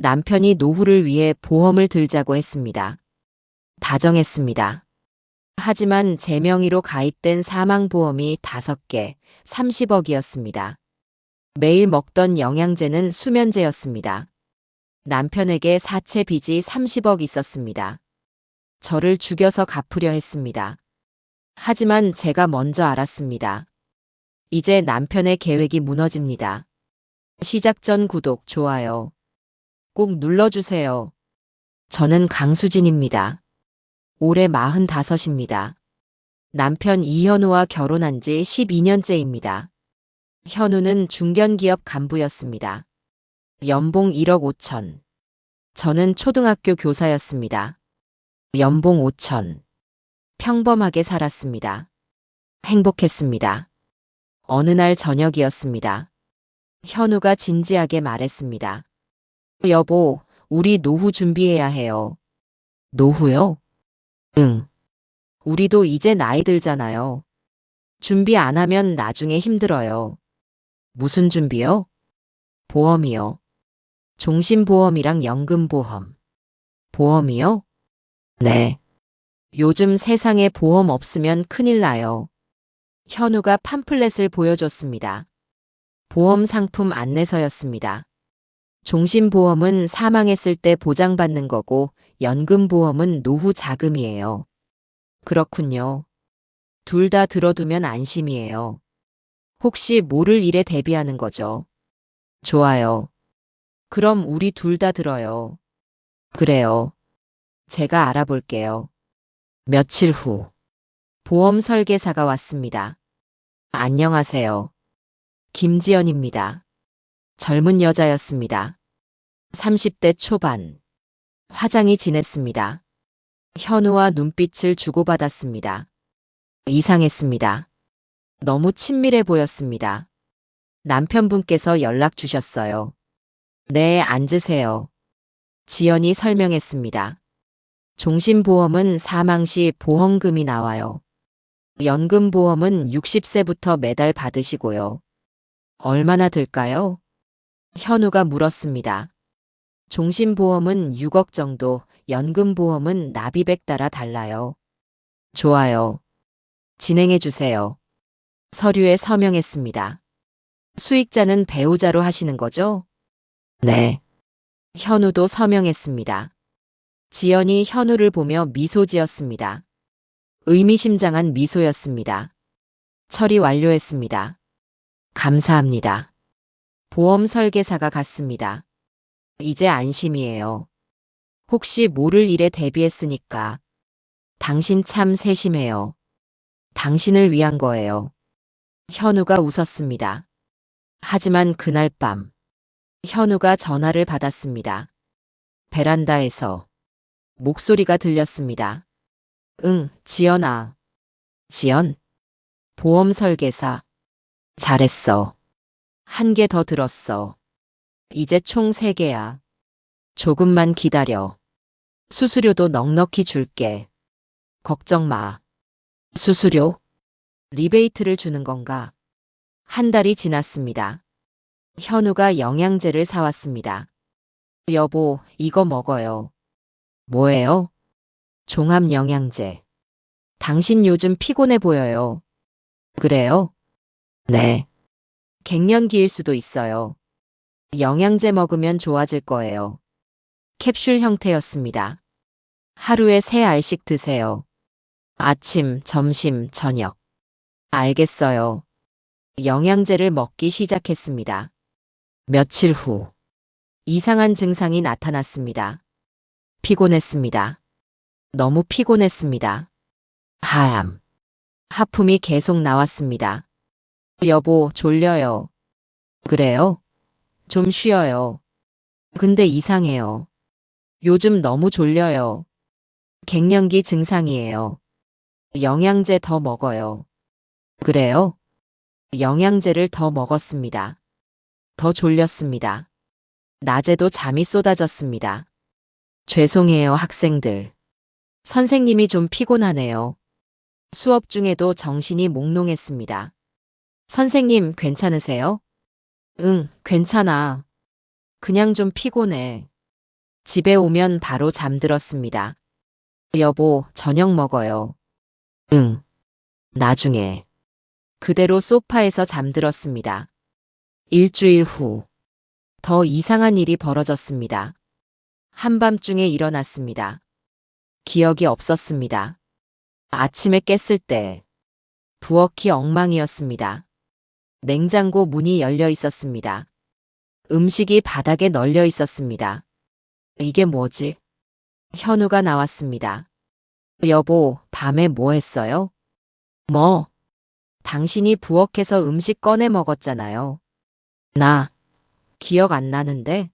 남편이 노후를 위해 보험을 들자고 했습니다. 다정했습니다. 하지만 제 명의로 가입된 사망보험이 5개, 30억이었습니다. 매일 먹던 영양제는 수면제였습니다. 남편에게 사채 빚이 30억 있었습니다. 저를 죽여서 갚으려 했습니다. 하지만 제가 먼저 알았습니다. 이제 남편의 계획이 무너집니다. 시작 전 구독, 좋아요 꼭 눌러주세요. 저는 강수진입니다. 올해 45입니다. 남편 이현우와 결혼한 지 12년째입니다. 현우는 중견기업 간부였습니다. 연봉 1억 5천. 저는 초등학교 교사였습니다. 연봉 5천. 평범하게 살았습니다. 행복했습니다. 어느 날 저녁이었습니다. 현우가 진지하게 말했습니다. 여보, 우리 노후 준비해야 해요. 노후요? 응. 우리도 이제 나이 들잖아요. 준비 안 하면 나중에 힘들어요. 무슨 준비요? 보험이요. 종신보험이랑 연금보험. 보험이요? 네. 요즘 세상에 보험 없으면 큰일 나요. 현우가 팜플렛을 보여줬습니다. 보험 상품 안내서였습니다. 종신보험은 사망했을 때 보장받는 거고 연금보험은 노후 자금이에요. 그렇군요. 둘 다 들어두면 안심이에요. 혹시 모를 일에 대비하는 거죠. 좋아요. 그럼 우리 둘 다 들어요. 그래요. 제가 알아볼게요. 며칠 후, 보험 설계사가 왔습니다. 안녕하세요. 김지연입니다. 젊은 여자였습니다. 30대 초반. 화장이 진했습니다. 현우와 눈빛을 주고받았습니다. 이상했습니다. 너무 친밀해 보였습니다. 남편분께서 연락 주셨어요. 네, 앉으세요. 지연이 설명했습니다. 종신보험은 사망 시 보험금이 나와요. 연금보험은 60세부터 매달 받으시고요. 얼마나 들까요? 현우가 물었습니다. 종신보험은 6억 정도, 연금보험은 납입액 따라 달라요. 좋아요. 진행해 주세요. 서류에 서명했습니다. 수익자는 배우자로 하시는 거죠? 네. 현우도 서명했습니다. 지연이 현우를 보며 미소 지었습니다. 의미심장한 미소였습니다. 처리 완료했습니다. 감사합니다. 보험 설계사가 갔습니다. 이제 안심이에요. 혹시 모를 일에 대비했으니까. 당신 참 세심해요. 당신을 위한 거예요. 현우가 웃었습니다. 하지만 그날 밤, 현우가 전화를 받았습니다. 베란다에서 목소리가 들렸습니다. 응, 지연아. 지연? 보험 설계사. 잘했어. 한 개 더 들었어. 이제 총 3개야. 조금만 기다려. 수수료도 넉넉히 줄게. 걱정 마. 수수료? 리베이트를 주는 건가? 한 달이 지났습니다. 현우가 영양제를 사왔습니다. 여보, 이거 먹어요. 뭐예요? 종합영양제. 당신 요즘 피곤해 보여요. 그래요? 네. 갱년기일 수도 있어요. 영양제 먹으면 좋아질 거예요. 캡슐 형태였습니다. 하루에 3알씩 드세요. 아침, 점심, 저녁. 알겠어요. 영양제를 먹기 시작했습니다. 며칠 후, 이상한 증상이 나타났습니다. 피곤했습니다. 너무 피곤했습니다. 하암. 하품이 계속 나왔습니다. 여보, 졸려요. 그래요? 좀 쉬어요. 근데 이상해요. 요즘 너무 졸려요. 갱년기 증상이에요. 영양제 더 먹어요. 그래요? 영양제를 더 먹었습니다. 더 졸렸습니다. 낮에도 잠이 쏟아졌습니다. 죄송해요, 학생들. 선생님이 좀 피곤하네요. 수업 중에도 정신이 몽롱했습니다. 선생님, 괜찮으세요? 응, 괜찮아. 그냥 좀 피곤해. 집에 오면 바로 잠들었습니다. 여보, 저녁 먹어요. 응, 나중에. 그대로 소파에서 잠들었습니다. 일주일 후, 더 이상한 일이 벌어졌습니다. 한밤중에 일어났습니다. 기억이 없었습니다. 아침에 깼을 때, 부엌이 엉망이었습니다. 냉장고 문이 열려 있었습니다. 음식이 바닥에 널려 있었습니다. 이게 뭐지? 현우가 나왔습니다. 여보, 밤에 뭐 했어요? 뭐? 당신이 부엌에서 음식 꺼내 먹었잖아요. 나, 기억 안 나는데?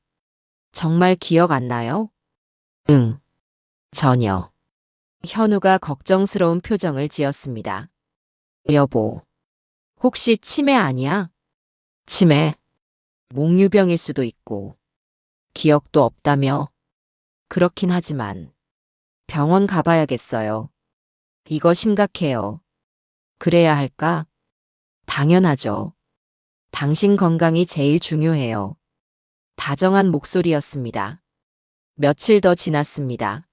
정말 기억 안 나요? 응, 전혀. 현우가 걱정스러운 표정을 지었습니다. 여보, 혹시 치매 아니야? 치매? 몽유병일 수도 있고, 기억도 없다며? 그렇긴 하지만, 병원 가봐야겠어요. 이거 심각해요. 그래야 할까? 당연하죠. 당신 건강이 제일 중요해요. 다정한 목소리였습니다. 며칠 더 지났습니다.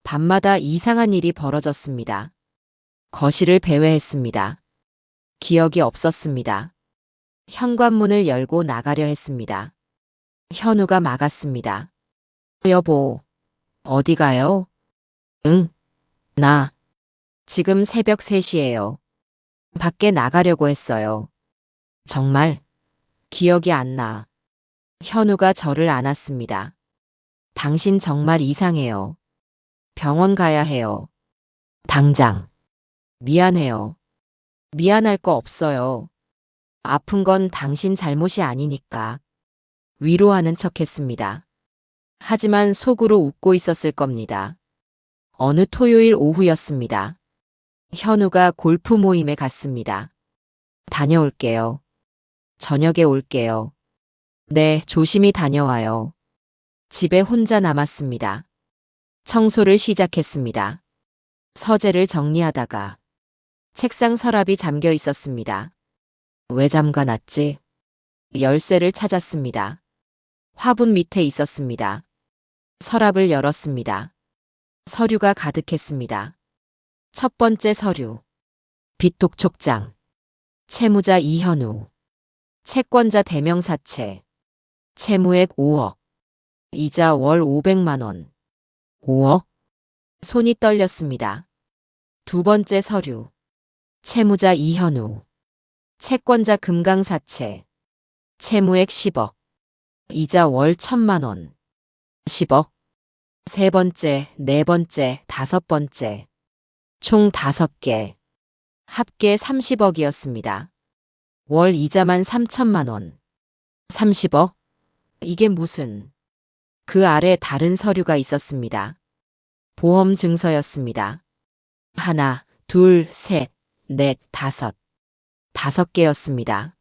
밤마다 이상한 일이 벌어졌습니다. 거실을 배회했습니다. 기억이 없었습니다. 현관문을 열고 나가려 했습니다. 현우가 막았습니다. 여보, 어디 가요? 응, 나. 지금 새벽 3시예요. 밖에 나가려고 했어요. 정말 기억이 안 나. 현우가 저를 안았습니다. 당신 정말 이상해요. 병원 가야 해요. 당장. 미안해요. 미안할 거 없어요. 아픈 건 당신 잘못이 아니니까. 위로하는 척 했습니다. 하지만 속으로 웃고 있었을 겁니다. 어느 토요일 오후였습니다. 현우가 골프 모임에 갔습니다. 다녀올게요. 저녁에 올게요. 네, 조심히 다녀와요. 집에 혼자 남았습니다. 청소를 시작했습니다. 서재를 정리하다가 책상 서랍이 잠겨 있었습니다. 왜 잠가놨지? 열쇠를 찾았습니다. 화분 밑에 있었습니다. 서랍을 열었습니다. 서류가 가득했습니다. 첫 번째 서류. 빚독촉장. 채무자 이현우. 채권자 대명사채. 채무액 5억. 이자 월 500만 원. 5억? 손이 떨렸습니다. 두 번째 서류. 채무자 이현우. 채권자 금강사채. 채무액 10억. 이자 월 1000만 원. 10억. 세 번째, 네 번째, 다섯 번째. 총 5개. 합계 30억이었습니다. 월 이자만 3천만 원. 30억? 이게 무슨... 그 아래 다른 서류가 있었습니다. 보험 증서였습니다. 하나, 둘, 셋, 넷, 다섯. 5개였습니다.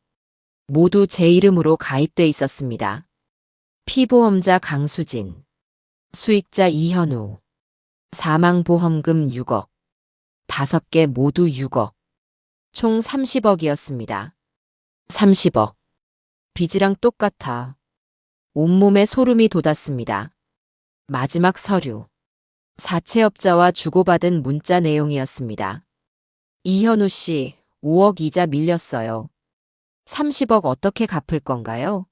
모두 제 이름으로 가입돼 있었습니다. 피보험자 강수진. 수익자 이현우. 사망보험금 6억. 5개 모두 6억. 총 30억이었습니다. 30억. 빚이랑 똑같아. 온몸에 소름이 돋았습니다. 마지막 서류. 사채업자와 주고받은 문자 내용이었습니다. 이현우 씨, 5억 이자 밀렸어요. 30억 어떻게 갚을 건가요?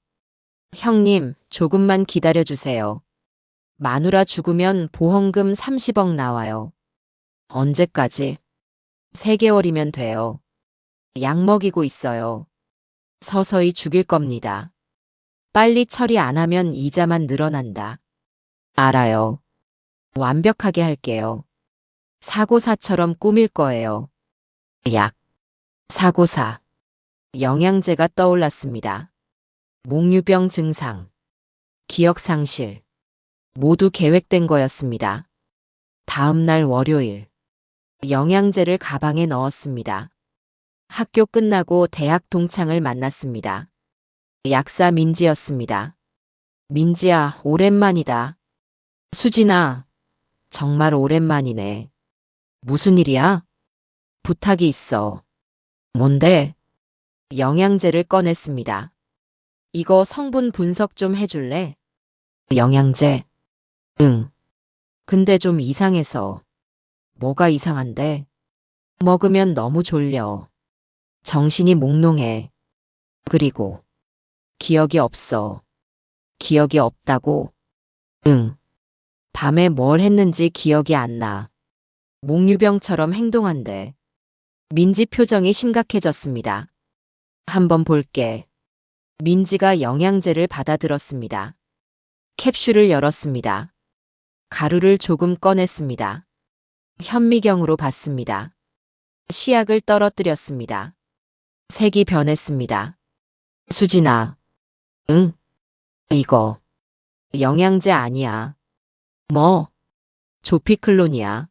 형님, 조금만 기다려주세요. 마누라 죽으면 보험금 30억 나와요. 언제까지? 3개월이면 돼요. 약 먹이고 있어요. 서서히 죽일 겁니다. 빨리 처리 안 하면 이자만 늘어난다. 알아요. 완벽하게 할게요. 사고사처럼 꾸밀 거예요. 약. 사고사. 영양제가 떠올랐습니다. 몽유병 증상. 기억상실. 모두 계획된 거였습니다. 다음 날 월요일. 영양제를 가방에 넣었습니다. 학교 끝나고 대학 동창을 만났습니다. 약사 민지였습니다. 민지야, 오랜만이다. 수진아, 정말 오랜만이네. 무슨 일이야? 부탁이 있어. 뭔데? 영양제를 꺼냈습니다. 이거 성분 분석 좀 해줄래? 영양제. 응. 근데 좀 이상해서. 뭐가 이상한데? 먹으면 너무 졸려. 정신이 몽롱해. 그리고 기억이 없어. 기억이 없다고? 응. 밤에 뭘 했는지 기억이 안 나. 몽유병처럼 행동한대. 민지 표정이 심각해졌습니다. 한번 볼게. 민지가 영양제를 받아들었습니다. 캡슐을 열었습니다. 가루를 조금 꺼냈습니다. 현미경으로 봤습니다. 시약을 떨어뜨렸습니다. 색이 변했습니다. 수진아. 응? 이거 영양제 아니야. 뭐? 조피클론이야.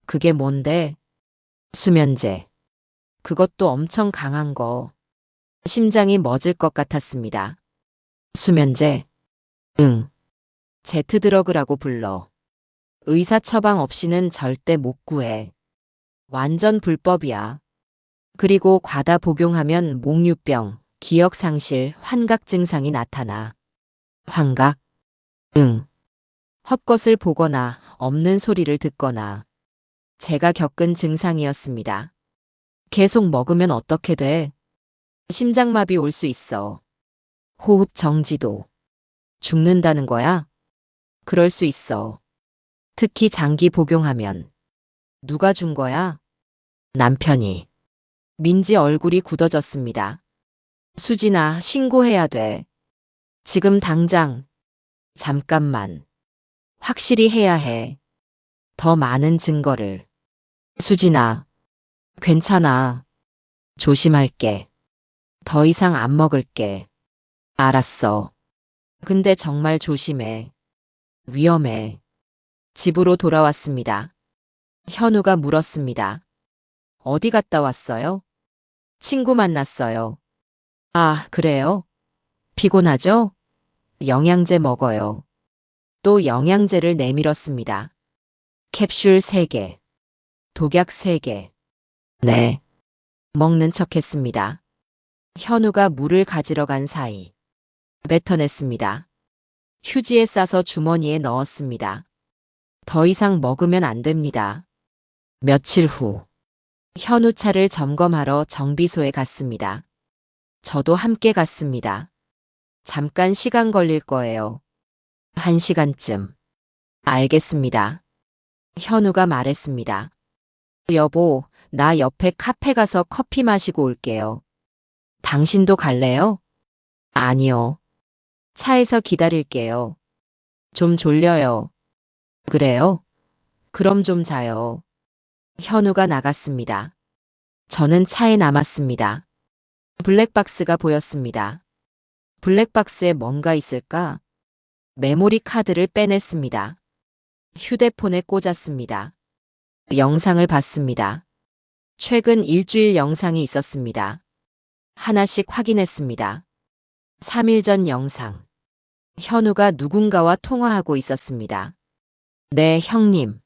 그게 뭔데? 수면제. 그것도 엄청 강한 거. 심장이 멎을 것 같았습니다. 수면제? 응. 제트드러그라고 불러. 의사 처방 없이는 절대 못 구해. 완전 불법이야. 그리고 과다 복용하면 몽유병, 기억상실, 환각 증상이 나타나. 환각? 응. 헛것을 보거나 없는 소리를 듣거나. 제가 겪은 증상이었습니다. 계속 먹으면 어떻게 돼? 심장마비 올 수 있어. 호흡 정지도. 죽는다는 거야? 그럴 수 있어. 특히 장기 복용하면. 누가 준 거야? 남편이. 민지 얼굴이 굳어졌습니다. 수진아, 신고해야 돼. 지금 당장. 잠깐만. 확실히 해야 해. 더 많은 증거를. 수진아, 괜찮아. 조심할게. 더 이상 안 먹을게. 알았어. 근데 정말 조심해. 위험해. 집으로 돌아왔습니다. 현우가 물었습니다. 어디 갔다 왔어요? 친구 만났어요. 아, 그래요? 피곤하죠? 영양제 먹어요. 또 영양제를 내밀었습니다. 캡슐 3개. 독약 3개. 네. 먹는 척 했습니다. 현우가 물을 가지러 간 사이. 뱉어냈습니다. 휴지에 싸서 주머니에 넣었습니다. 더 이상 먹으면 안 됩니다. 며칠 후. 현우 차를 점검하러 정비소에 갔습니다. 저도 함께 갔습니다. 잠깐 시간 걸릴 거예요. 1시간쯤. 알겠습니다. 현우가 말했습니다. 여보, 나 옆에 카페 가서 커피 마시고 올게요. 당신도 갈래요? 아니요. 차에서 기다릴게요. 좀 졸려요. 그래요? 그럼 좀 자요. 현우가 나갔습니다. 저는 차에 남았습니다. 블랙박스가 보였습니다. 블랙박스에 뭔가 있을까? 메모리 카드를 빼냈습니다. 휴대폰에 꽂았습니다. 영상을 봤습니다. 최근 일주일 영상이 있었습니다. 하나씩 확인했습니다. 3일 전 영상. 현우가 누군가와 통화하고 있었습니다. 네, 형님.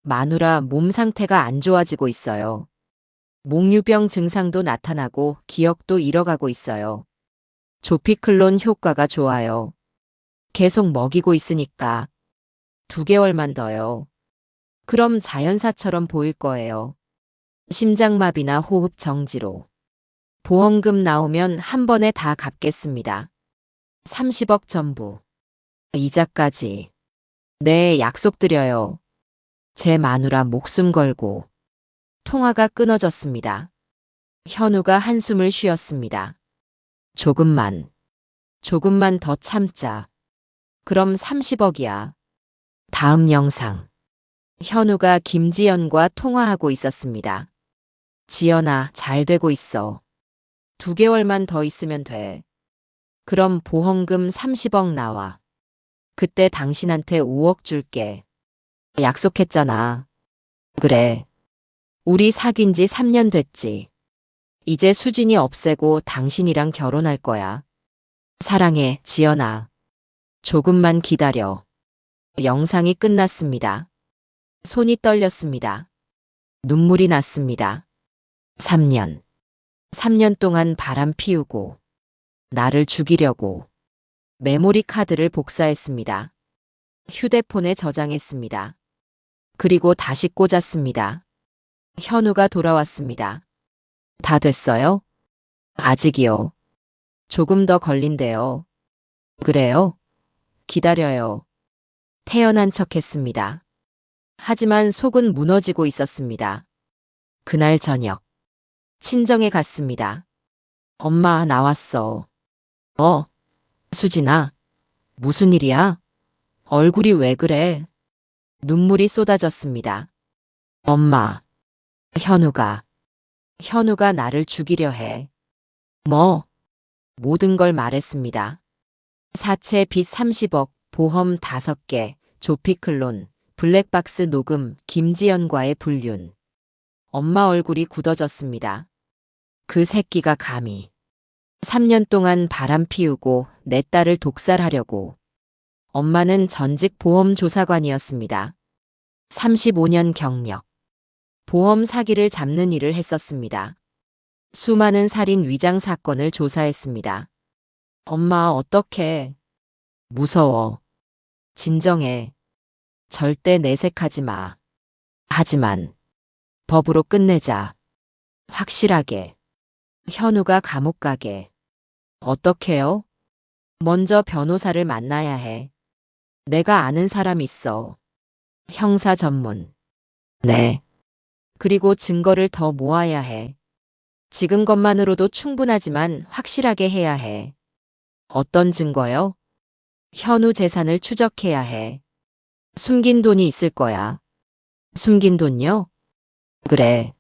마누라 몸 상태가 안 좋아지고 있어요. 몽유병 증상도 나타나고 기억도 잃어가고 있어요. 조피클론 효과가 좋아요. 계속 먹이고 있으니까 2개월만 더요. 그럼 자연사처럼 보일 거예요. 심장마비나 호흡 정지로. 보험금 나오면 한 번에 다 갚겠습니다. 30억 전부. 이자까지. 네, 약속드려요. 제 마누라 목숨 걸고. 통화가 끊어졌습니다. 현우가 한숨을 쉬었습니다. 조금만 더 참자. 그럼 30억이야. 다음 영상. 현우가 김지연과 통화하고 있었습니다. 지연아, 잘 되고 있어. 2개월만 더 있으면 돼. 그럼 보험금 30억 나와. 그때 당신한테 5억 줄게. 약속했잖아. 그래. 우리 사귄 지 3년 됐지. 이제 수진이 없애고 당신이랑 결혼할 거야. 사랑해, 지연아. 조금만 기다려. 영상이 끝났습니다. 손이 떨렸습니다. 눈물이 났습니다. 3년. 3년 동안 바람 피우고, 나를 죽이려고, 메모리 카드를 복사했습니다. 휴대폰에 저장했습니다. 그리고 다시 꽂았습니다. 현우가 돌아왔습니다. 다 됐어요? 아직이요. 조금 더 걸린대요. 그래요? 기다려요. 태연한 척 했습니다. 하지만 속은 무너지고 있었습니다. 그날 저녁, 친정에 갔습니다. 엄마 나왔어. 어, 수진아, 무슨 일이야? 얼굴이 왜 그래? 눈물이 쏟아졌습니다. 엄마, 현우가, 현우가 나를 죽이려 해. 뭐? 모든 걸 말했습니다. 사채 빚 30억, 보험 5개, 조피클론, 블랙박스 녹음, 김지연과의 불륜. 엄마 얼굴이 굳어졌습니다. 그 새끼가 감히 3년 동안 바람 피우고 내 딸을 독살하려고. 엄마는 전직 보험조사관이었습니다. 35년 경력. 보험 사기를 잡는 일을 했었습니다. 수많은 살인 위장 사건을 조사했습니다. 엄마 어떡해. 무서워. 진정해. 절대 내색하지 마. 하지만 법으로 끝내자. 확실하게. 현우가 감옥 가게. 어떡해요? 먼저 변호사를 만나야 해. 내가 아는 사람 있어. 형사 전문. 네. 그리고 증거를 더 모아야 해. 지금 것만으로도 충분하지만 확실하게 해야 해. 어떤 증거요? 현우 재산을 추적해야 해. 숨긴 돈이 있을 거야. 숨긴 돈요? 그래.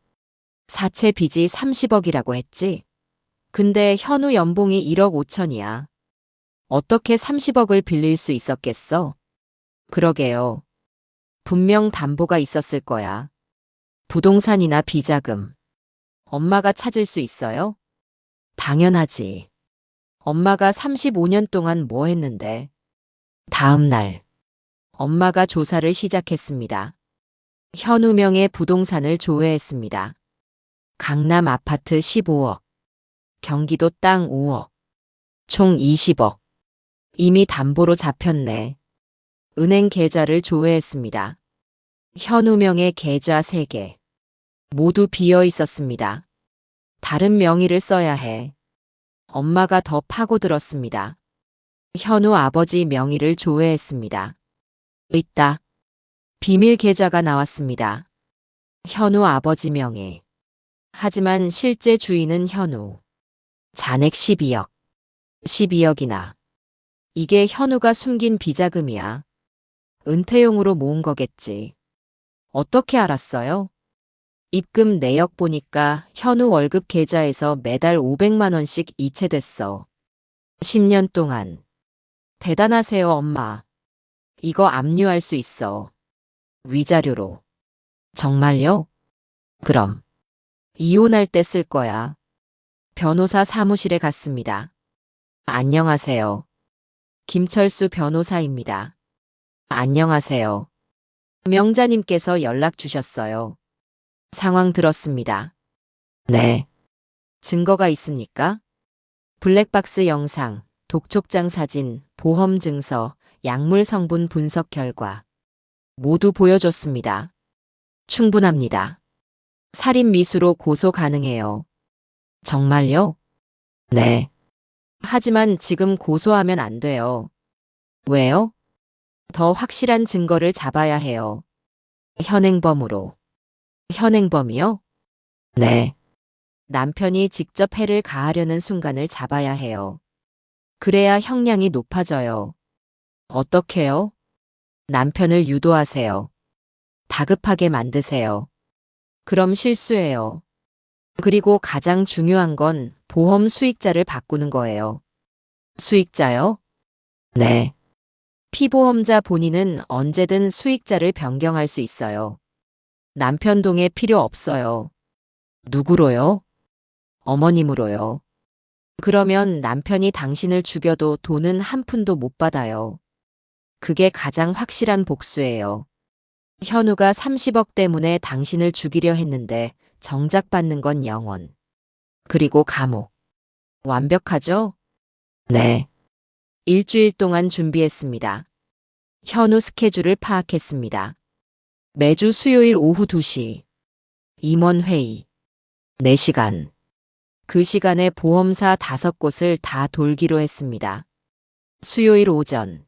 사채 빚이 30억이라고 했지? 근데 현우 연봉이 1억 5천이야. 어떻게 30억을 빌릴 수 있었겠어? 그러게요. 분명 담보가 있었을 거야. 부동산이나 비자금. 엄마가 찾을 수 있어요? 당연하지. 엄마가 35년 동안 뭐 했는데. 다음 날, 엄마가 조사를 시작했습니다. 현우명의 부동산을 조회했습니다. 강남 아파트 15억, 경기도 땅 5억, 총 20억. 이미 담보로 잡혔네. 은행 계좌를 조회했습니다. 현우명의 계좌 3개. 모두 비어 있었습니다. 다른 명의를 써야 해. 엄마가 더 파고들었습니다. 현우 아버지 명의를 조회했습니다. 있다. 비밀 계좌가 나왔습니다. 현우 아버지 명의. 하지만 실제 주인은 현우. 잔액 12억. 12억이나. 이게 현우가 숨긴 비자금이야. 은퇴용으로 모은 거겠지. 어떻게 알았어요? 입금 내역 보니까 현우 월급 계좌에서 매달 500만 원씩 이체됐어. 10년 동안. 대단하세요, 엄마. 이거 압류할 수 있어. 위자료로. 정말요? 그럼. 이혼할 때 쓸 거야. 변호사 사무실에 갔습니다. 안녕하세요. 김철수 변호사입니다. 안녕하세요. 명자님께서 연락 주셨어요. 상황 들었습니다. 네. 증거가 있습니까? 블랙박스 영상, 독촉장 사진, 보험 증서, 약물 성분 분석 결과. 모두 보여줬습니다. 충분합니다. 살인 미수로 고소 가능해요. 정말요? 네. 하지만 지금 고소하면 안 돼요. 왜요? 더 확실한 증거를 잡아야 해요. 현행범으로. 현행범이요? 네. 남편이 직접 해를 가하려는 순간을 잡아야 해요. 그래야 형량이 높아져요. 어떻게요? 남편을 유도하세요. 다급하게 만드세요. 그럼 실수예요. 그리고 가장 중요한 건 보험 수익자를 바꾸는 거예요. 수익자요? 네. 피보험자 본인은 언제든 수익자를 변경할 수 있어요. 남편 동의 필요 없어요. 누구로요? 어머님으로요. 그러면 남편이 당신을 죽여도 돈은 한 푼도 못 받아요. 그게 가장 확실한 복수예요. 현우가 30억 때문에 당신을 죽이려 했는데 정작 받는 건 영원. 그리고 감옥. 완벽하죠? 네. 일주일 동안 준비했습니다. 현우 스케줄을 파악했습니다. 매주 수요일 오후 2시. 임원회의. 4시간. 그 시간에 보험사 5곳을 다 돌기로 했습니다. 수요일 오전.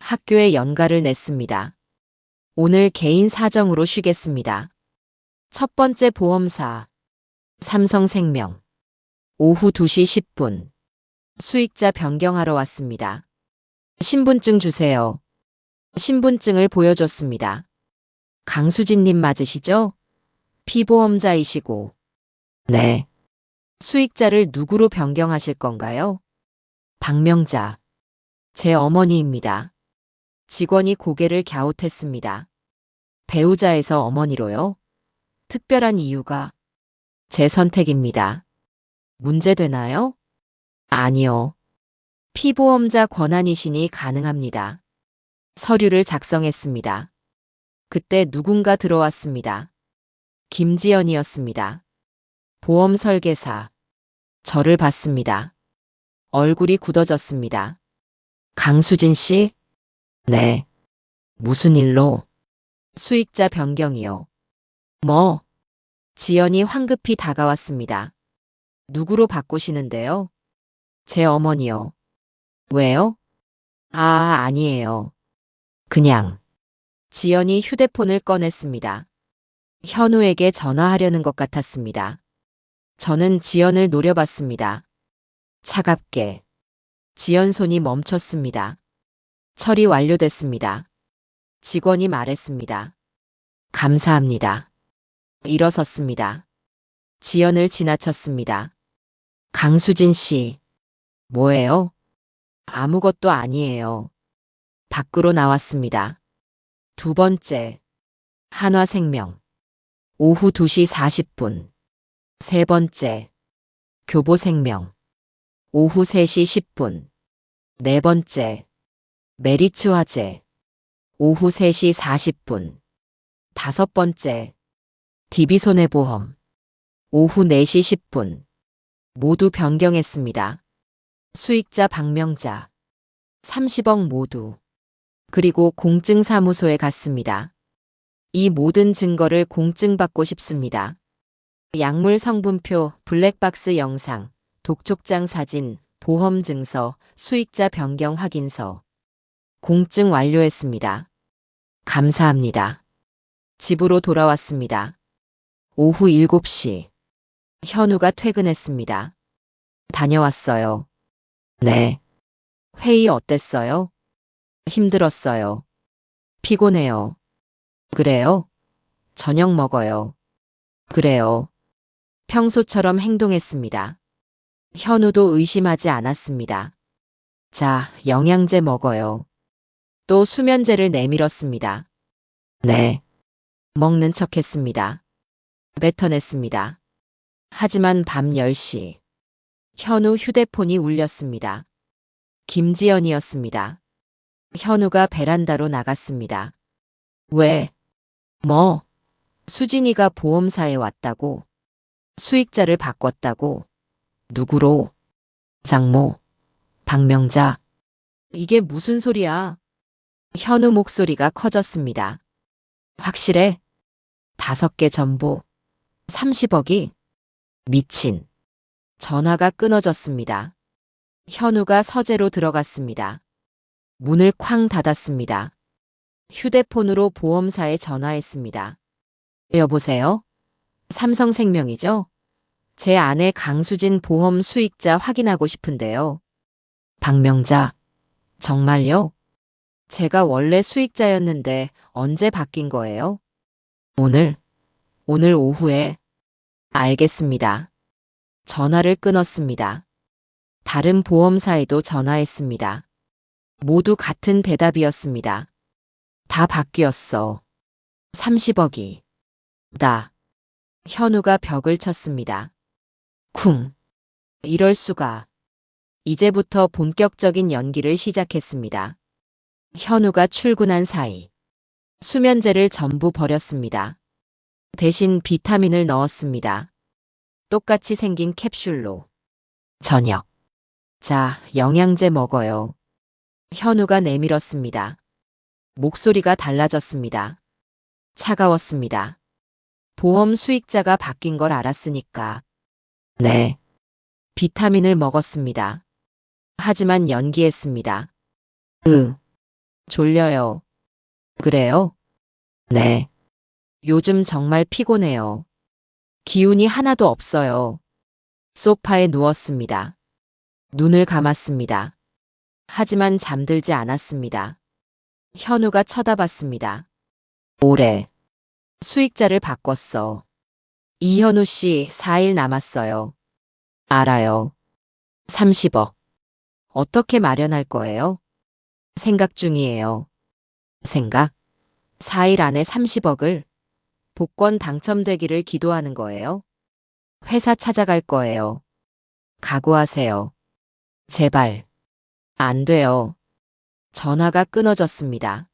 학교에 연가를 냈습니다. 오늘 개인 사정으로 쉬겠습니다. 첫 번째 보험사. 삼성생명. 오후 2시 10분. 수익자 변경하러 왔습니다. 신분증 주세요. 신분증을 보여줬습니다. 강수진님 맞으시죠? 피보험자이시고. 네. 수익자를 누구로 변경하실 건가요? 박명자. 제 어머니입니다. 직원이 고개를 갸웃했습니다. 배우자에서 어머니로요? 특별한 이유가? 제 선택입니다. 문제되나요? 아니요. 피보험자 권한이시니 가능합니다. 서류를 작성했습니다. 그때 누군가 들어왔습니다. 김지연이었습니다. 보험 설계사. 저를 봤습니다. 얼굴이 굳어졌습니다. 강수진 씨? 네. 무슨 일로? 수익자 변경이요. 뭐? 지연이 황급히 다가왔습니다. 누구로 바꾸시는데요? 제 어머니요. 왜요? 아니에요. 그냥. 지연이 휴대폰을 꺼냈습니다. 현우에게 전화하려는 것 같았습니다. 저는 지연을 노려봤습니다. 차갑게. 지연 손이 멈췄습니다. 처리 완료됐습니다. 직원이 말했습니다. 감사합니다. 일어섰습니다. 지연을 지나쳤습니다. 강수진 씨. 뭐예요? 아무것도 아니에요. 밖으로 나왔습니다. 두 번째. 한화생명. 오후 2시 40분. 세 번째. 교보생명. 오후 3시 10분. 네 번째. 메리츠 화재. 오후 3시 40분. 다섯 번째. DB손해보험. 오후 4시 10분. 모두 변경했습니다. 수익자 박명자. 30억 모두. 그리고 공증사무소에 갔습니다. 이 모든 증거를 공증받고 싶습니다. 약물 성분표, 블랙박스 영상, 독촉장 사진, 보험증서, 수익자 변경 확인서. 공증 완료했습니다. 감사합니다. 집으로 돌아왔습니다. 오후 7시. 현우가 퇴근했습니다. 다녀왔어요. 네. 회의 어땠어요? 힘들었어요. 피곤해요. 그래요? 저녁 먹어요. 그래요. 평소처럼 행동했습니다. 현우도 의심하지 않았습니다. 자, 영양제 먹어요. 또 수면제를 내밀었습니다. 네. 먹는 척했습니다. 뱉어냈습니다. 하지만 밤 10시. 현우 휴대폰이 울렸습니다. 김지연이었습니다. 현우가 베란다로 나갔습니다. 왜? 뭐? 수진이가 보험사에 왔다고? 수익자를 바꿨다고? 누구로? 장모? 박명자? 이게 무슨 소리야? 현우 목소리가 커졌습니다. 확실해? 5개 전부. 30억이? 미친. 전화가 끊어졌습니다. 현우가 서재로 들어갔습니다. 문을 쾅 닫았습니다. 휴대폰으로 보험사에 전화했습니다. 여보세요? 삼성생명이죠? 제 아내 강수진 보험 수익자 확인하고 싶은데요. 박명자. 정말요? 제가 원래 수익자였는데 언제 바뀐 거예요? 오늘 오후에. 알겠습니다. 전화를 끊었습니다. 다른 보험사에도 전화했습니다. 모두 같은 대답이었습니다. 다 바뀌었어. 30억이. 나. 현우가 벽을 쳤습니다. 쿵. 이럴 수가. 이제부터 본격적인 연기를 시작했습니다. 현우가 출근한 사이. 수면제를 전부 버렸습니다. 대신 비타민을 넣었습니다. 똑같이 생긴 캡슐로. 저녁. 자, 영양제 먹어요. 현우가 내밀었습니다. 목소리가 달라졌습니다. 차가웠습니다. 보험 수익자가 바뀐 걸 알았으니까. 네. 비타민을 먹었습니다. 하지만 연기했습니다. 졸려요. 그래요? 네. 요즘 정말 피곤해요. 기운이 하나도 없어요. 소파에 누웠습니다. 눈을 감았습니다. 하지만 잠들지 않았습니다. 현우가 쳐다봤습니다. 올해 수익자를 바꿨어. 이현우 씨 4일 남았어요. 알아요. 30억. 어떻게 마련할 거예요? 생각 중이에요. 생각? 4일 안에 30억을 복권 당첨되기를 기도하는 거예요. 회사 찾아갈 거예요. 각오하세요. 제발. 안 돼요. 전화가 끊어졌습니다.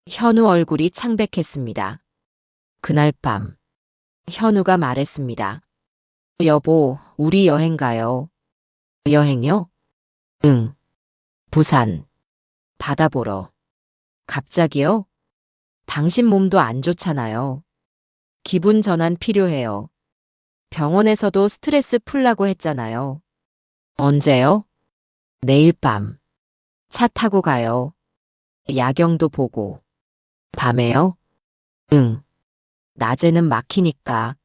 현우 얼굴이 창백했습니다. 그날 밤, 현우가 말했습니다. 여보, 우리 여행 가요. 여행요? 응. 부산. 바다 보러. 갑자기요? 당신 몸도 안 좋잖아요. 기분 전환 필요해요. 병원에서도 스트레스 풀라고 했잖아요. 언제요? 내일 밤. 차 타고 가요. 야경도 보고. 밤에요? 응. 낮에는 막히니까.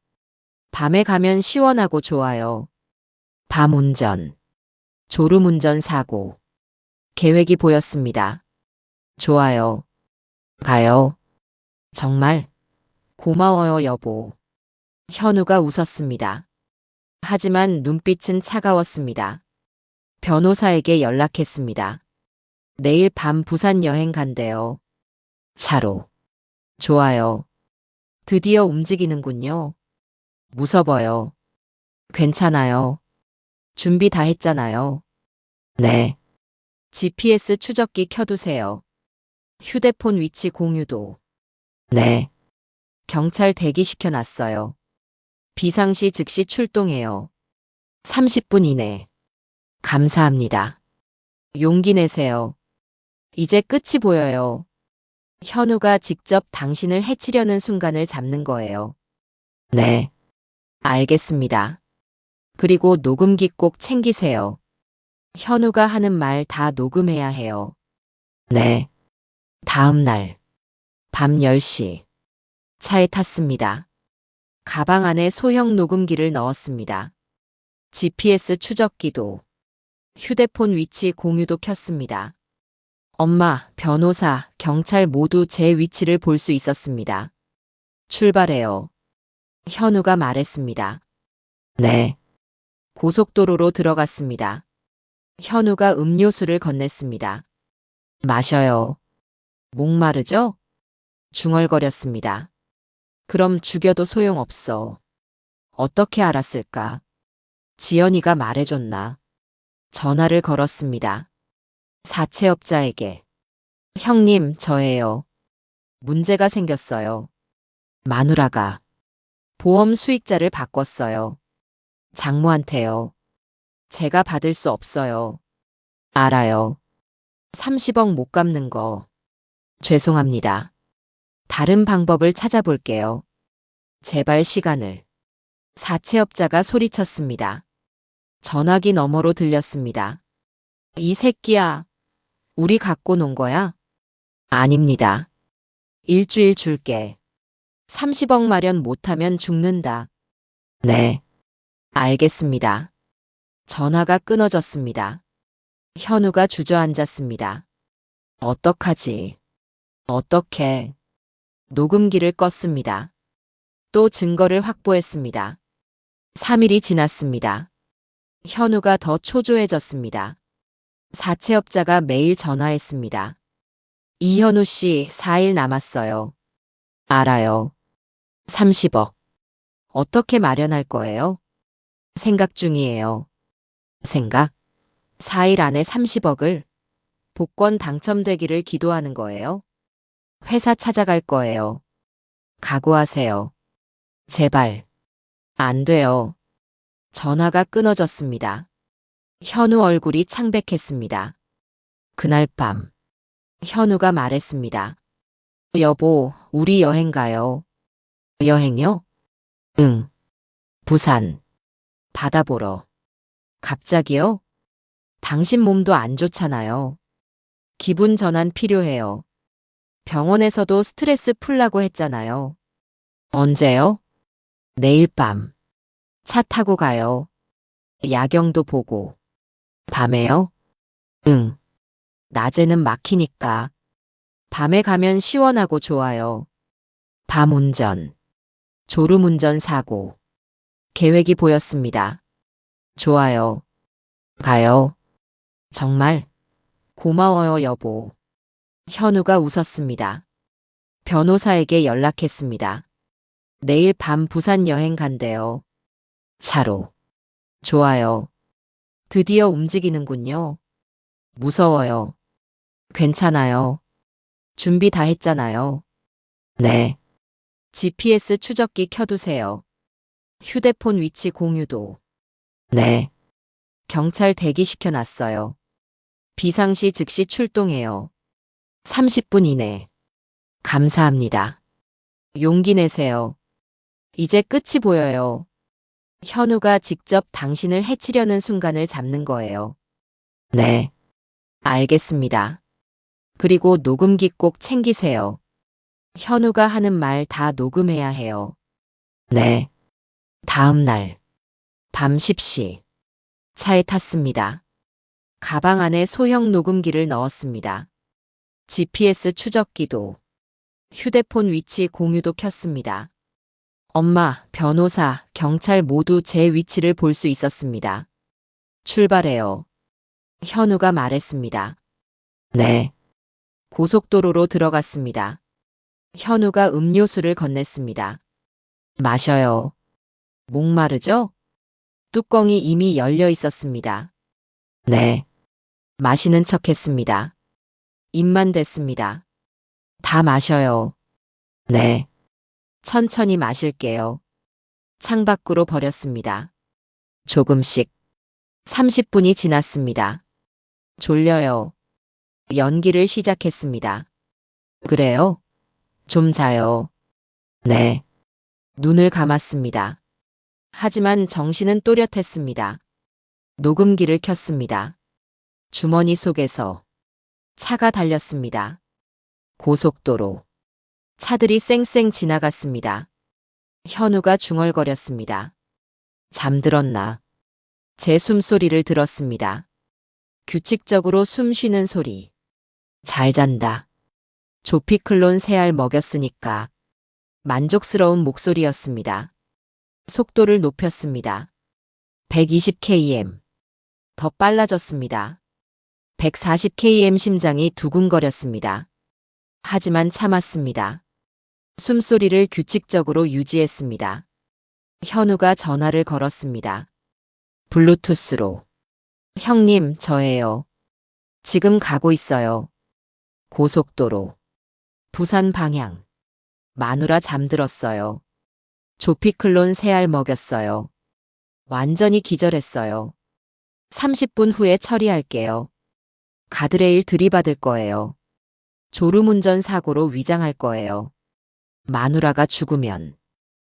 밤에 가면 시원하고 좋아요. 밤 운전. 졸음운전 사고. 계획이 보였습니다. 좋아요. 가요. 정말 고마워요, 여보. 현우가 웃었습니다. 하지만 눈빛은 차가웠습니다. 변호사에게 연락했습니다. 내일 밤 부산 여행 간대요. 차로. 좋아요. 드디어 움직이는군요. 무서워요. 괜찮아요. 준비 다 했잖아요. 네. GPS 추적기 켜두세요. 휴대폰 위치 공유도. 네. 경찰 대기시켜 놨어요. 비상시 즉시 출동해요. 30분 이내. 감사합니다. 용기 내세요. 이제 끝이 보여요. 현우가 직접 당신을 해치려는 순간을 잡는 거예요. 네. 알겠습니다. 그리고 녹음기 꼭 챙기세요. 현우가 하는 말 다 녹음해야 해요. 네. 다음 날. 밤 10시. 차에 탔습니다. 가방 안에 소형 녹음기를 넣었습니다. GPS 추적기도. 휴대폰 위치 공유도 켰습니다. 엄마, 변호사, 경찰 모두 제 위치를 볼 수 있었습니다. 출발해요. 현우가 말했습니다. 네. 고속도로로 들어갔습니다. 현우가 음료수를 건넸습니다. 마셔요. 목마르죠? 중얼거렸습니다. 그럼 죽여도 소용없어. 어떻게 알았을까? 지연이가 말해줬나? 전화를 걸었습니다. 사채업자에게. 형님, 저예요. 문제가 생겼어요. 마누라가 보험 수익자를 바꿨어요. 장모한테요. 제가 받을 수 없어요. 알아요. 30억 못 갚는 거. 죄송합니다. 다른 방법을 찾아볼게요. 제발 시간을. 사채업자가 소리쳤습니다. 전화기 너머로 들렸습니다. 이 새끼야. 우리 갖고 논 거야? 아닙니다. 일주일 줄게. 30억 마련 못하면 죽는다. 네. 알겠습니다. 전화가 끊어졌습니다. 현우가 주저앉았습니다. 어떡하지? 어떻게? 녹음기를 껐습니다. 또 증거를 확보했습니다. 3일이 지났습니다. 현우가 더 초조해졌습니다. 사채업자가 매일 전화했습니다. 이현우 씨 4일 남았어요. 알아요. 30억. 어떻게 마련할 거예요? 생각 중이에요. 생각? 4일 안에 30억을 복권 당첨되기를 기도하는 거예요. 회사 찾아갈 거예요. 각오하세요. 제발. 안 돼요. 전화가 끊어졌습니다. 현우 얼굴이 창백했습니다. 그날 밤, 현우가 말했습니다. 여보, 우리 여행 가요. 여행요? 응. 부산. 바다 보러. 갑자기요? 당신 몸도 안 좋잖아요. 기분 전환 필요해요. 병원에서도 스트레스 풀라고 했잖아요. 언제요? 내일 밤. 차 타고 가요. 야경도 보고. 밤에요? 응. 낮에는 막히니까. 밤에 가면 시원하고 좋아요. 밤 운전. 졸음 운전 사고. 계획이 보였습니다. 좋아요. 가요. 정말 고마워요, 여보. 현우가 웃었습니다. 변호사에게 연락했습니다. 내일 밤 부산 여행 간대요. 차로. 좋아요. 드디어 움직이는군요. 무서워요. 괜찮아요. 준비 다 했잖아요. 네. GPS 추적기 켜두세요. 휴대폰 위치 공유도. 네. 경찰 대기시켜 놨어요. 비상시 즉시 출동해요. 30분 이내. 감사합니다. 용기 내세요. 이제 끝이 보여요. 현우가 직접 당신을 해치려는 순간을 잡는 거예요. 네. 알겠습니다. 그리고 녹음기 꼭 챙기세요. 현우가 하는 말 다 녹음해야 해요. 네. 다음 날. 밤 10시. 차에 탔습니다. 가방 안에 소형 녹음기를 넣었습니다. GPS 추적기도. 휴대폰 위치 공유도 켰습니다. 엄마, 변호사, 경찰 모두 제 위치를 볼 수 있었습니다. 출발해요. 현우가 말했습니다. 네. 고속도로로 들어갔습니다. 현우가 음료수를 건넸습니다. 마셔요. 목마르죠? 뚜껑이 이미 열려 있었습니다. 네. 마시는 척 했습니다. 입만 댔습니다. 다 마셔요. 네. 천천히 마실게요. 창밖으로 버렸습니다. 조금씩. 30분이 지났습니다. 졸려요. 연기를 시작했습니다. 그래요? 좀 자요. 네. 눈을 감았습니다. 하지만 정신은 또렷했습니다. 녹음기를 켰습니다. 주머니 속에서 차가 달렸습니다. 고속도로. 차들이 쌩쌩 지나갔습니다. 현우가 중얼거렸습니다. 잠들었나? 제 숨소리를 들었습니다. 규칙적으로 숨 쉬는 소리. 잘 잔다. 조피클론 3알 먹였으니까. 만족스러운 목소리였습니다. 속도를 높였습니다. 120km. 더 빨라졌습니다. 140km 심장이 두근거렸습니다. 하지만 참았습니다. 숨소리를 규칙적으로 유지했습니다. 현우가 전화를 걸었습니다. 블루투스로. 형님, 저예요. 지금 가고 있어요. 고속도로. 부산 방향. 마누라 잠들었어요. 조피클론 3알 먹였어요. 완전히 기절했어요. 30분 후에 처리할게요. 가드레일 들이받을 거예요. 졸음운전 사고로 위장할 거예요. 마누라가 죽으면.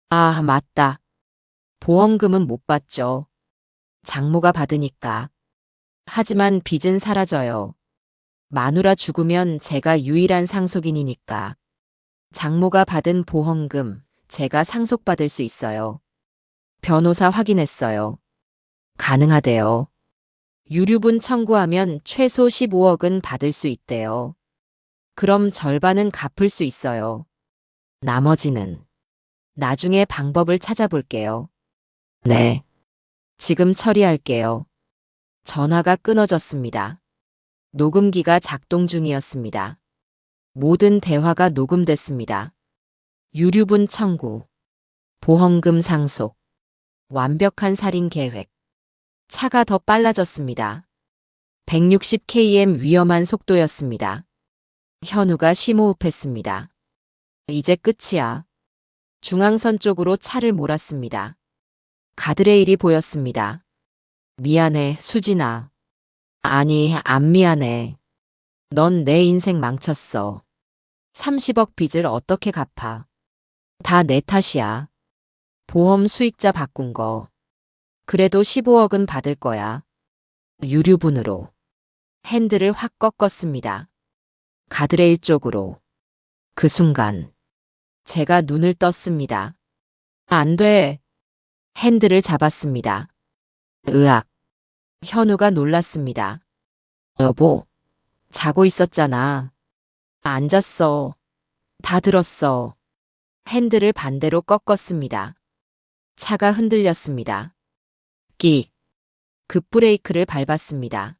아, 맞다. 보험금은 못 받죠. 장모가 받으니까. 하지만 빚은 사라져요. 마누라 죽으면 제가 유일한 상속인이니까. 장모가 받은 보험금, 제가 상속받을 수 있어요. 변호사 확인했어요. 가능하대요. 유류분 청구하면 최소 15억은 받을 수 있대요. 그럼 절반은 갚을 수 있어요. 나머지는 나중에 방법을 찾아볼게요. 네. 지금 처리할게요. 전화가 끊어졌습니다. 녹음기가 작동 중이었습니다. 모든 대화가 녹음됐습니다. 유류분 청구, 보험금 상속, 완벽한 살인 계획. 차가 더 빨라졌습니다. 160km 위험한 속도였습니다. 현우가 심호흡했습니다. 이제 끝이야. 중앙선 쪽으로 차를 몰았습니다. 가드레일이 보였습니다. 미안해, 수진아. 아니, 안 미안해. 넌 내 인생 망쳤어. 30억 빚을 어떻게 갚아? 다 내 탓이야. 보험 수익자 바꾼 거. 그래도 15억은 받을 거야. 유류분으로. 핸들을 확 꺾었습니다. 가드레일 쪽으로. 그 순간 제가 눈을 떴습니다. 안 돼. 핸들을 잡았습니다. 으악. 현우가 놀랐습니다. 여보, 자고 있었잖아. 안 잤어. 다 들었어. 핸들을 반대로 꺾었습니다. 차가 흔들렸습니다. 끽. 급브레이크를 밟았습니다.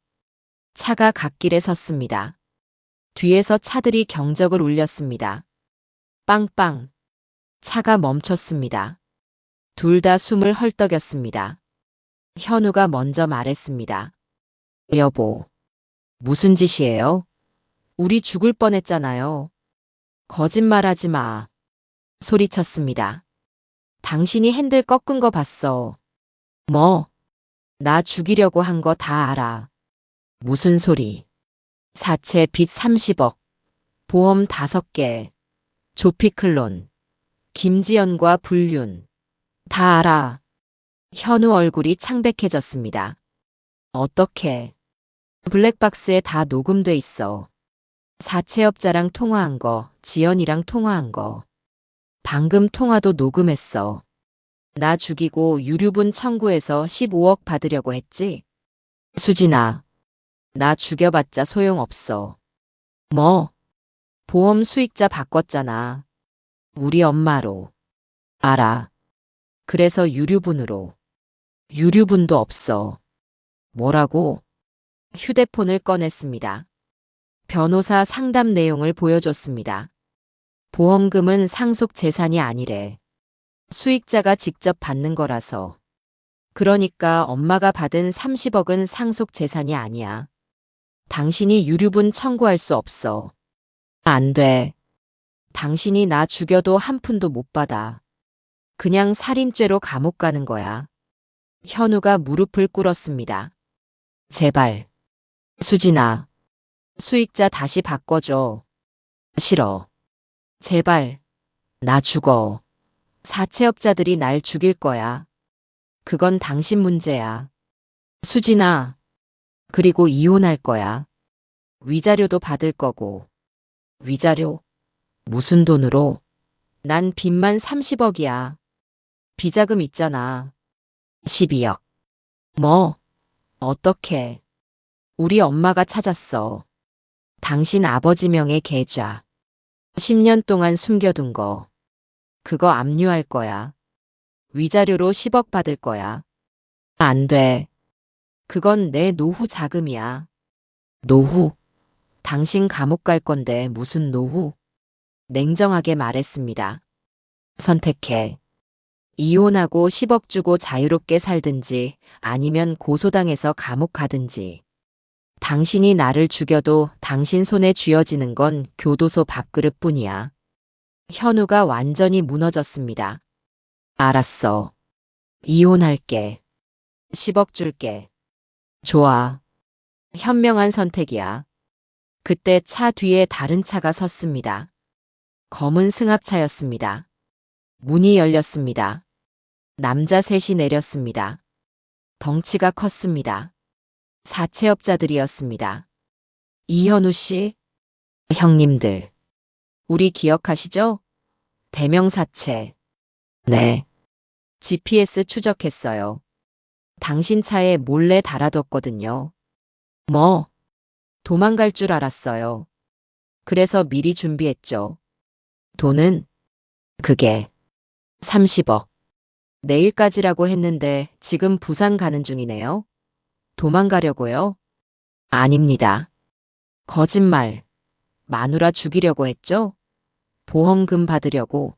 차가 갓길에 섰습니다. 뒤에서 차들이 경적을 울렸습니다. 빵빵. 차가 멈췄습니다. 둘 다 숨을 헐떡였습니다. 현우가 먼저 말했습니다. 여보, 무슨 짓이에요? 우리 죽을 뻔했잖아요. 거짓말하지 마. 소리쳤습니다. 당신이 핸들 꺾은 거 봤어. 뭐? 나 죽이려고 한 거 다 알아. 무슨 소리? 사채 빚 30억, 보험 5개, 조피클론, 김지연과 불륜. 다 알아. 현우 얼굴이 창백해졌습니다. 어떻게? 블랙박스에 다 녹음돼 있어. 사채업자랑 통화한 거, 지연이랑 통화한 거. 방금 통화도 녹음했어. 나 죽이고 유류분 청구해서 15억 받으려고 했지? 수진아, 나 죽여봤자 소용없어. 뭐? 보험 수익자 바꿨잖아. 우리 엄마로. 알아. 그래서 유류분으로. 유류분도 없어. 뭐라고? 휴대폰을 꺼냈습니다. 변호사 상담 내용을 보여줬습니다. 보험금은 상속 재산이 아니래. 수익자가 직접 받는 거라서. 그러니까 엄마가 받은 30억은 상속 재산이 아니야. 당신이 유류분 청구할 수 없어. 안 돼. 당신이 나 죽여도 한 푼도 못 받아. 그냥 살인죄로 감옥 가는 거야. 현우가 무릎을 꿇었습니다. 제발. 수진아. 수익자 다시 바꿔줘. 싫어. 제발. 나 죽어. 사채업자들이 날 죽일 거야. 그건 당신 문제야. 수진아. 그리고 이혼할 거야. 위자료도 받을 거고. 위자료? 무슨 돈으로? 난 빚만 30억이야. 비자금 있잖아. 12억. 뭐? 어떻게? 우리 엄마가 찾았어. 당신 아버지 명의 계좌. 10년 동안 숨겨둔 거. 그거 압류할 거야. 위자료로 10억 받을 거야. 안 돼. 그건 내 노후 자금이야. 노후? 당신 감옥 갈 건데 무슨 노후? 냉정하게 말했습니다. 선택해. 이혼하고 10억 주고 자유롭게 살든지 아니면 고소당해서 감옥 가든지. 당신이 나를 죽여도 당신 손에 쥐어지는 건 교도소 밥그릇뿐이야. 현우가 완전히 무너졌습니다. 알았어. 이혼할게. 10억 줄게. 좋아. 현명한 선택이야. 그때 차 뒤에 다른 차가 섰습니다. 검은 승합차였습니다. 문이 열렸습니다. 남자 셋이 내렸습니다. 덩치가 컸습니다. 사채업자들이었습니다. 이현우 씨, 형님들. 우리 기억하시죠? 대명사채. 네. GPS 추적했어요. 당신 차에 몰래 달아뒀거든요. 뭐? 도망갈 줄 알았어요. 그래서 미리 준비했죠. 돈은? 그게 30억. 내일까지라고 했는데 지금 부산 가는 중이네요. 도망가려고요? 아닙니다. 거짓말. 마누라 죽이려고 했죠? 보험금 받으려고.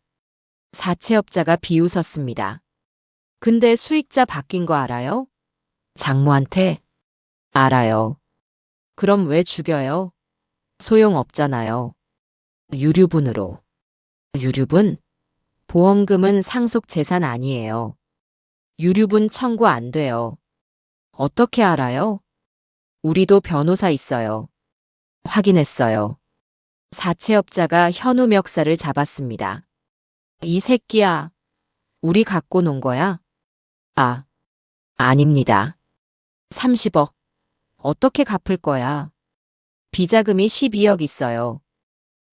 사채업자가 비웃었습니다. 근데 수익자 바뀐 거 알아요? 장모한테? 알아요. 그럼 왜 죽여요? 소용없잖아요. 유류분으로. 유류분? 보험금은 상속 재산 아니에요. 유류분 청구 안 돼요. 어떻게 알아요? 우리도 변호사 있어요. 확인했어요. 사채업자가 현우 멱살을 잡았습니다. 이 새끼야, 우리 갖고 논 거야? 아, 아닙니다. 30억. 어떻게 갚을 거야? 비자금이 12억 있어요.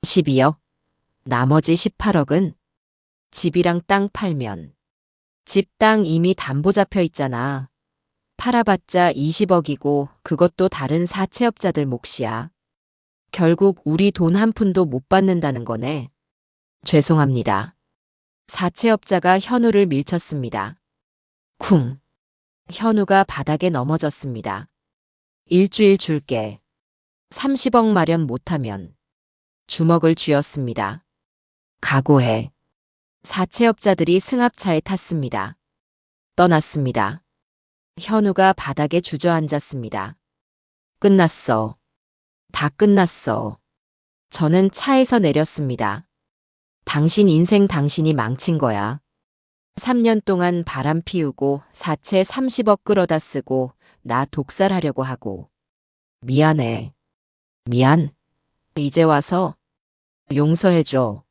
12억? 나머지 18억은? 집이랑 땅 팔면. 집, 땅 이미 담보 잡혀 있잖아. 팔아봤자 20억이고 그것도 다른 사채업자들 몫이야. 결국 우리 돈 한 푼도 못 받는다는 거네. 죄송합니다. 사채업자가 현우를 밀쳤습니다. 쿵. 현우가 바닥에 넘어졌습니다. 일주일 줄게. 30억 마련 못하면. 주먹을 쥐었습니다. 각오해. 사채업자들이 승합차에 탔습니다. 떠났습니다. 현우가 바닥에 주저앉았습니다. 끝났어. 다 끝났어. 저는 차에서 내렸습니다. 당신 인생 당신이 망친 거야. 3년 동안 바람 피우고 사채 30억 끌어다 쓰고 나 독살하려고 하고. 미안해. 미안. 이제 와서 용서해줘.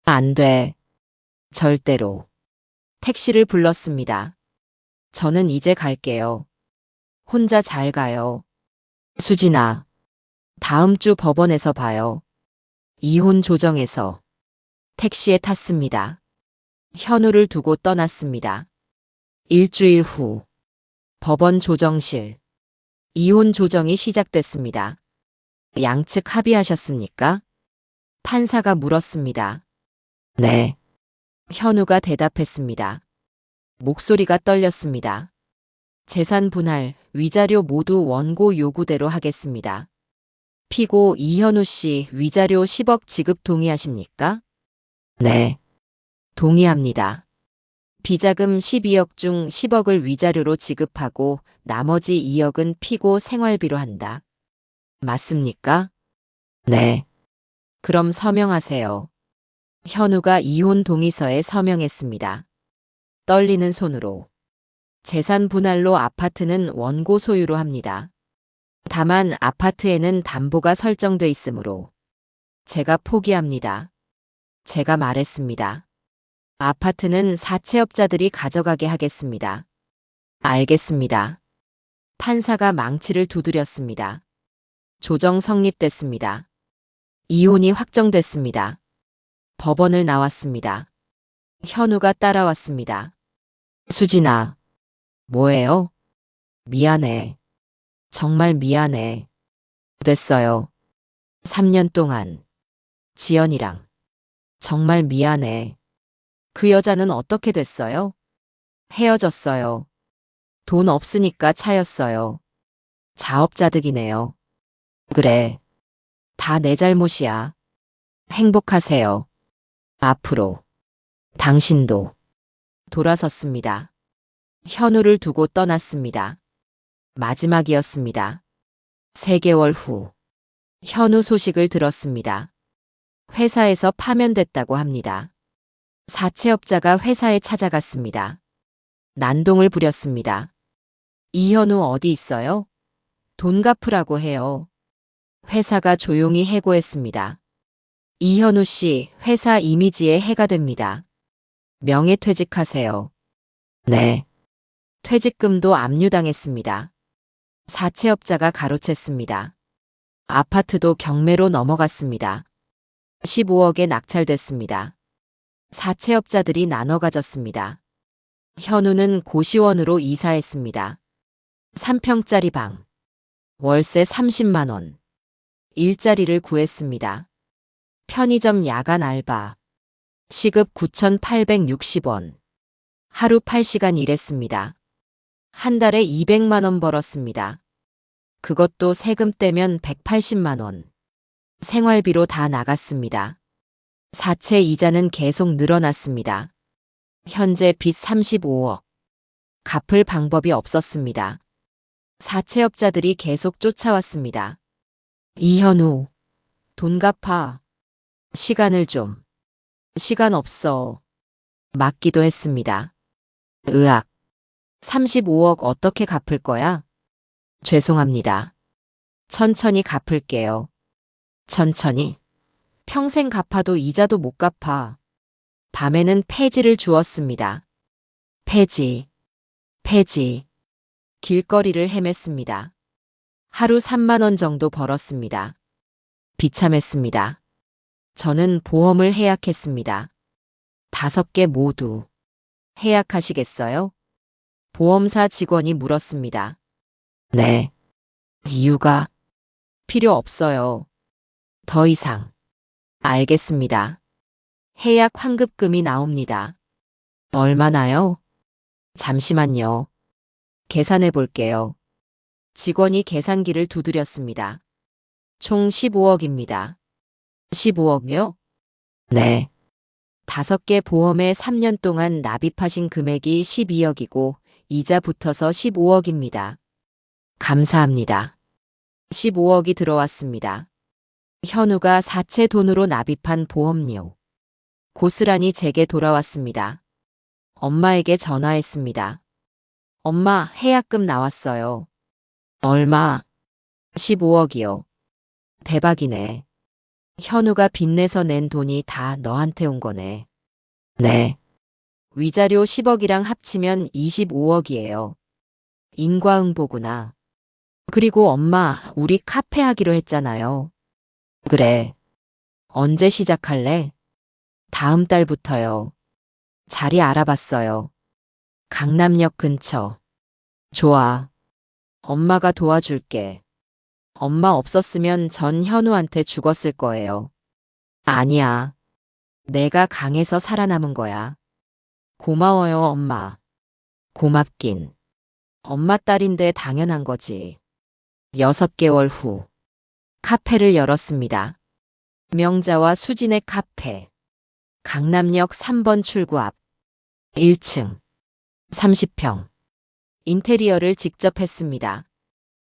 안 돼. 절대로. 택시를 불렀습니다. 저는 이제 갈게요. 혼자 잘 가요. 수진아. 다음 주 법원에서 봐요. 이혼 조정에서. 택시에 탔습니다. 현우를 두고 떠났습니다. 일주일 후. 법원 조정실. 이혼 조정이 시작됐습니다. 양측 합의하셨습니까? 판사가 물었습니다. 네. 현우가 대답했습니다. 목소리가 떨렸습니다. 재산 분할, 위자료 모두 원고 요구대로 하겠습니다. 피고 이현우 씨 위자료 10억 지급 동의하십니까? 네. 동의합니다. 비자금 12억 중 10억을 위자료로 지급하고 나머지 2억은 피고 생활비로 한다. 맞습니까? 네. 그럼 서명하세요. 현우가 이혼 동의서에 서명했습니다. 떨리는 손으로. 재산 분할로 아파트는 원고 소유로 합니다. 다만 아파트에는 담보가 설정돼 있으므로 제가 포기합니다. 제가 말했습니다. 아파트는 사채업자들이 가져가게 하겠습니다. 알겠습니다. 판사가 망치를 두드렸습니다. 조정 성립됐습니다. 이혼이 확정됐습니다. 법원을 나왔습니다. 현우가 따라왔습니다. 수진아. 뭐예요? 미안해. 정말 미안해. 됐어요. 3년 동안. 지연이랑. 정말 미안해. 그 여자는 어떻게 됐어요? 헤어졌어요. 돈 없으니까 차였어요. 자업자득이네요. 그래. 다 내 잘못이야. 행복하세요. 앞으로. 당신도. 돌아섰습니다. 현우를 두고 떠났습니다. 마지막이었습니다. 3개월 후. 현우 소식을 들었습니다. 회사에서 파면됐다고 합니다. 사채업자가 회사에 찾아갔습니다. 난동을 부렸습니다. 이현우 어디 있어요? 돈 갚으라고 해요. 회사가 조용히 해고했습니다. 이현우 씨 회사 이미지에 해가 됩니다. 명예퇴직하세요. 네. 퇴직금도 압류당했습니다. 사채업자가 가로챘습니다. 아파트도 경매로 넘어갔습니다. 15억에 낙찰됐습니다. 사채업자들이 나눠 가졌습니다. 현우는 고시원으로 이사했습니다. 3평짜리 방. 월세 30만 원. 일자리를 구했습니다. 편의점 야간 알바. 시급 9,860원. 하루 8시간 일했습니다. 한 달에 200만 원 벌었습니다. 그것도 세금 떼면 180만 원. 생활비로 다 나갔습니다. 사채 이자는 계속 늘어났습니다. 현재 빚 35억. 갚을 방법이 없었습니다. 사채업자들이 계속 쫓아왔습니다. 이현우, 돈 갚아. 시간을 좀. 시간 없어. 맞기도 했습니다. 으악. 35억 어떻게 갚을 거야? 죄송합니다. 천천히 갚을게요. 천천히. 평생 갚아도 이자도 못 갚아. 밤에는 폐지를 주었습니다. 폐지, 폐지. 길거리를 헤맸습니다. 하루 3만 원 정도 벌었습니다. 비참했습니다. 저는 보험을 해약했습니다. 5개 모두. 해약하시겠어요? 보험사 직원이 물었습니다. 네. 이유가 필요 없어요. 더 이상. 알겠습니다. 해약 환급금이 나옵니다. 얼마나요? 잠시만요. 계산해 볼게요. 직원이 계산기를 두드렸습니다. 총 15억입니다. 15억이요? 네. 5개 보험에 3년 동안 납입하신 금액이 12억이고 이자 붙어서 15억입니다. 감사합니다. 15억이 들어왔습니다. 현우가 사채 돈으로 납입한 보험료. 고스란히 제게 돌아왔습니다. 엄마에게 전화했습니다. 엄마, 해약금 나왔어요. 얼마? 15억이요. 대박이네. 현우가 빚내서 낸 돈이 다 너한테 온 거네. 네. 위자료 10억이랑 합치면 25억이에요. 인과응보구나. 그리고 엄마, 우리 카페 하기로 했잖아요. 그래. 언제 시작할래? 다음 달부터요. 자리 알아봤어요. 강남역 근처. 좋아. 엄마가 도와줄게. 엄마 없었으면 전 현우한테 죽었을 거예요. 아니야. 내가 강해서 살아남은 거야. 고마워요, 엄마. 고맙긴. 엄마 딸인데 당연한 거지. 6개월 후. 카페를 열었습니다. 명자와 수진의 카페. 강남역 3번 출구 앞. 1층. 30평. 인테리어를 직접 했습니다.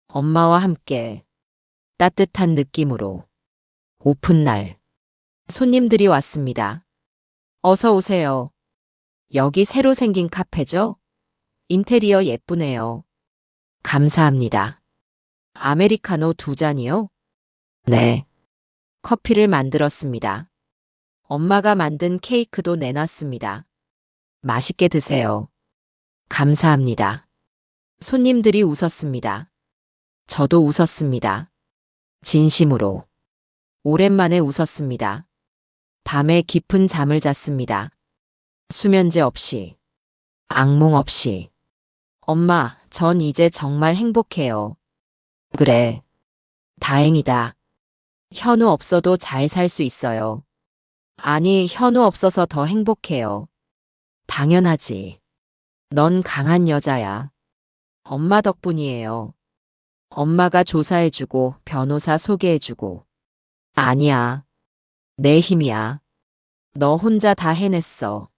엄마와 함께. 따뜻한 느낌으로. 오픈날. 손님들이 왔습니다. 어서 오세요. 여기 새로 생긴 카페죠? 인테리어 예쁘네요. 감사합니다. 아메리카노 2잔이요? 네. 커피를 만들었습니다. 엄마가 만든 케이크도 내놨습니다. 맛있게 드세요. 감사합니다. 손님들이 웃었습니다. 저도 웃었습니다. 진심으로. 오랜만에 웃었습니다. 밤에 깊은 잠을 잤습니다. 수면제 없이. 악몽 없이. 엄마, 전 이제 정말 행복해요. 그래. 다행이다. 현우 없어도 잘 살 수 있어요. 아니, 현우 없어서 더 행복해요. 당연하지. 넌 강한 여자야. 엄마 덕분이에요. 엄마가 조사해주고 변호사 소개해주고. 아니야. 내 힘이야. 너 혼자 다 해냈어.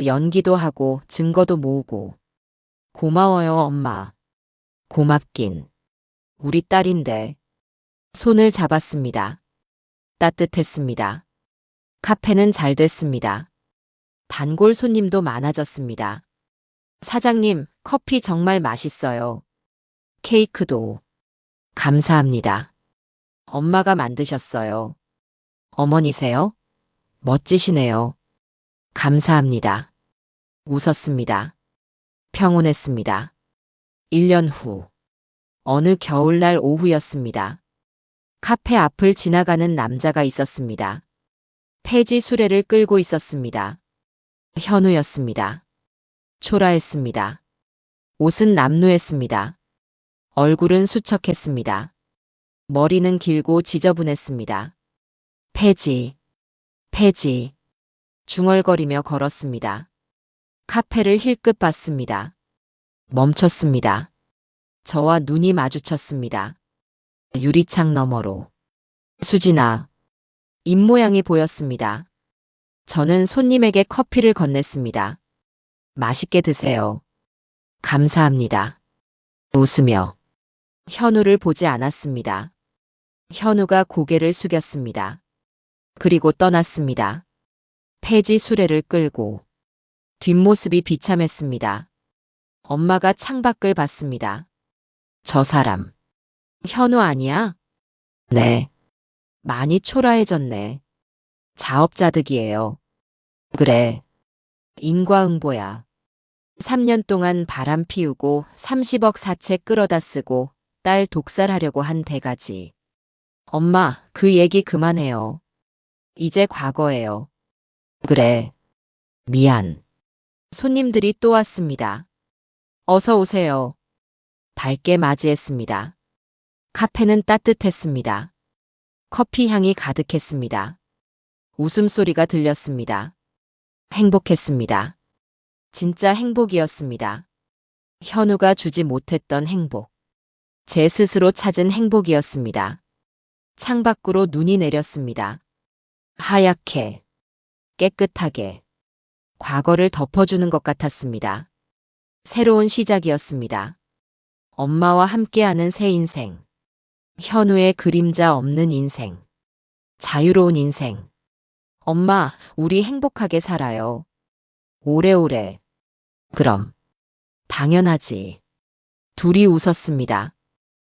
연기도 하고 증거도 모으고. 고마워요, 엄마. 고맙긴. 우리 딸인데. 손을 잡았습니다. 따뜻했습니다. 카페는 잘 됐습니다. 단골 손님도 많아졌습니다. 사장님, 커피 정말 맛있어요. 케이크도. 감사합니다. 엄마가 만드셨어요. 어머니세요? 멋지시네요. 감사합니다. 웃었습니다. 평온했습니다. 1년 후. 어느 겨울날 오후였습니다. 카페 앞을 지나가는 남자가 있었습니다. 폐지 수레를 끌고 있었습니다. 현우였습니다. 초라했습니다. 옷은 남루했습니다. 얼굴은 수척했습니다. 머리는 길고 지저분했습니다. 폐지, 폐지. 중얼거리며 걸었습니다. 카페를 힐끗 봤습니다. 멈췄습니다. 저와 눈이 마주쳤습니다. 유리창 너머로. 수진아. 입모양이 보였습니다. 저는 손님에게 커피를 건넸습니다. 맛있게 드세요. 감사합니다. 웃으며. 현우를 보지 않았습니다. 현우가 고개를 숙였습니다. 그리고 떠났습니다. 폐지 수레를 끌고. 뒷모습이 비참했습니다. 엄마가 창밖을 봤습니다. 저 사람. 현우 아니야? 네. 많이 초라해졌네. 자업자득이에요. 그래. 인과응보야. 3년 동안 바람 피우고 30억 사채 끌어다 쓰고 딸 독살하려고 한 대가지. 엄마, 그 얘기 그만해요. 이제 과거예요. 그래. 미안. 손님들이 또 왔습니다. 어서 오세요. 밝게 맞이했습니다. 카페는 따뜻했습니다. 커피 향이 가득했습니다. 웃음소리가 들렸습니다. 행복했습니다. 진짜 행복이었습니다. 현우가 주지 못했던 행복. 제 스스로 찾은 행복이었습니다. 창밖으로 눈이 내렸습니다. 하얗게, 깨끗하게, 과거를 덮어주는 것 같았습니다. 새로운 시작이었습니다. 엄마와 함께하는 새 인생. 현우의 그림자 없는 인생. 자유로운 인생. 엄마, 우리 행복하게 살아요. 오래오래. 그럼. 당연하지. 둘이 웃었습니다.